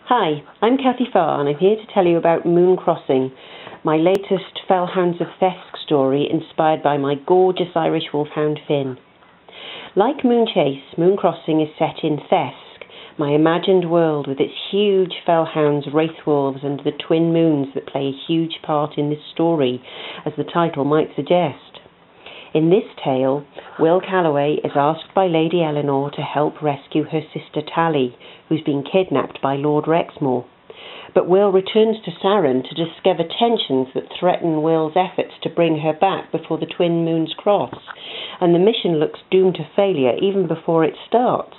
Hi, I'm Cathy Farr and I'm here to tell you about Moon Crossing, my latest Fellhounds of Thesk story inspired by my gorgeous Irish wolfhound Finn. Like Moon Chase, Moon Crossing is set in Thesk, my imagined world with its huge fellhounds, wraithwolves and the twin moons that play a huge part in this story, as the title might suggest. In this tale, Will Calloway is asked by Lady Eleanor to help rescue her sister Tally, who's been kidnapped by Lord Rexmoor. But Will returns to Sarum to discover tensions that threaten Will's efforts to bring her back before the twin moons cross, and the mission looks doomed to failure even before it starts.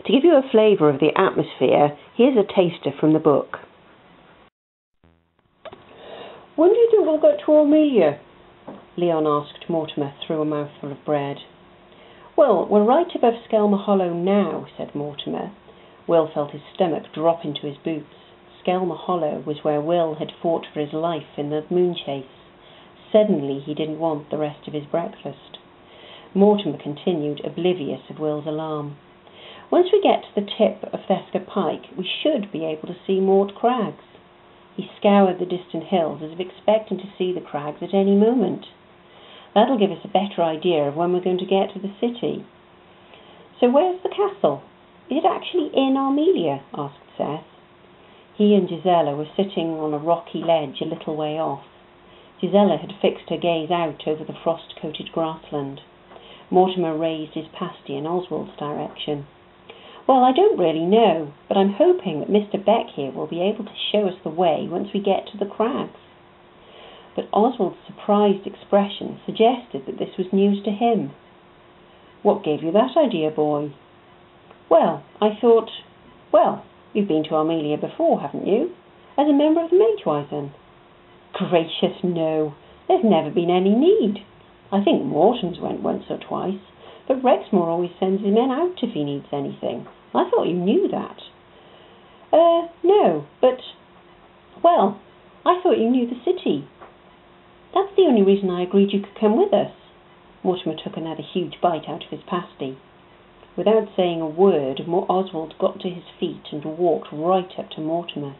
To give you a flavour of the atmosphere, here's a taster from the book. When do you think we'll get to Amelia? Leon asked Mortimer through a mouthful of bread. Well, we're right above Skelmer Hollow now, said Mortimer. Will felt his stomach drop into his boots. Skelmer Hollow was where Will had fought for his life in the moon chase. Suddenly he didn't want the rest of his breakfast. Mortimer continued, oblivious of Will's alarm. Once we get to the tip of Thesk Pike, we should be able to see Mort Crags. He scoured the distant hills as if expecting to see the crags at any moment. That'll give us a better idea of when we're going to get to the city. So where's the castle? Is it actually in Armelia? Asked Seth. He and Gisela were sitting on a rocky ledge a little way off. Gisela had fixed her gaze out over the frost-coated grassland. Mortimer raised his pasty in Oswald's direction. Well, I don't really know, but I'm hoping that Mr. Beck here will be able to show us the way once we get to the crags. But Oswald's surprised expression suggested that this was news to him. What gave you that idea, boy? Well, I thought, you've been to Armelia before, haven't you? As a member of the Magewizen. Gracious, no. There's never been any need. I think Morton's went once or twice, but Rexmoor always sends his men out if he needs anything. I thought you knew that. No, but, I thought you knew the city. That's the only reason I agreed you could come with us. Mortimer took another huge bite out of his pasty. Without saying a word, Oswald got to his feet and walked right up to Mortimer.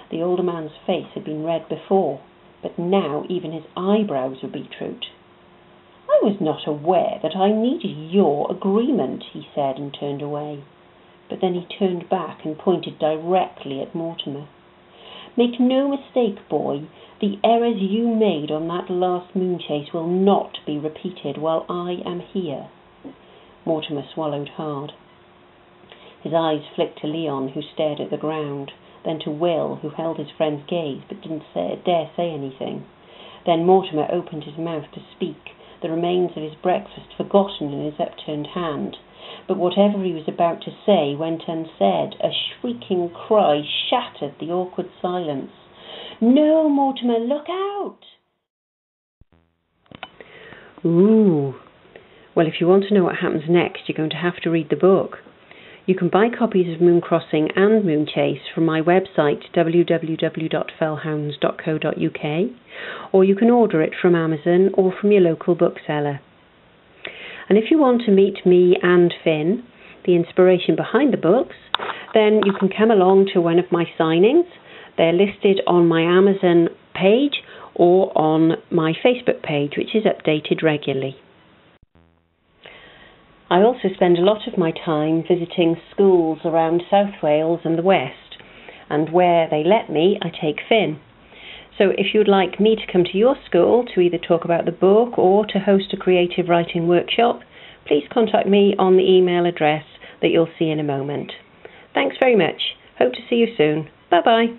The older man's face had been red before, but now even his eyebrows were beetroot. I was not aware that I needed your agreement, he said, and turned away. But then he turned back and pointed directly at Mortimer. Make no mistake, boy, the errors you made on that last moon chase will not be repeated while I am here. Mortimer swallowed hard. His eyes flicked to Leon, who stared at the ground, then to Will, who held his friend's gaze but didn't dare say anything. Then Mortimer opened his mouth to speak, the remains of his breakfast forgotten in his upturned hand. But whatever he was about to say went unsaid. A shrieking cry shattered the awkward silence. No, Mortimer, look out! Ooh. Well, if you want to know what happens next, you're going to have to read the book. You can buy copies of Moon Crossing and Moon Chase from my website, www.fellhounds.co.uk, or you can order it from Amazon or from your local bookseller. And if you want to meet me and Finn, the inspiration behind the books, then you can come along to one of my signings. They're listed on my Amazon page or on my Facebook page, which is updated regularly. I also spend a lot of my time visiting schools around South Wales and the West, and where they let me, I take Finn. So if you'd like me to come to your school to either talk about the book or to host a creative writing workshop, please contact me on the email address that you'll see in a moment. Thanks very much. Hope to see you soon. Bye-bye.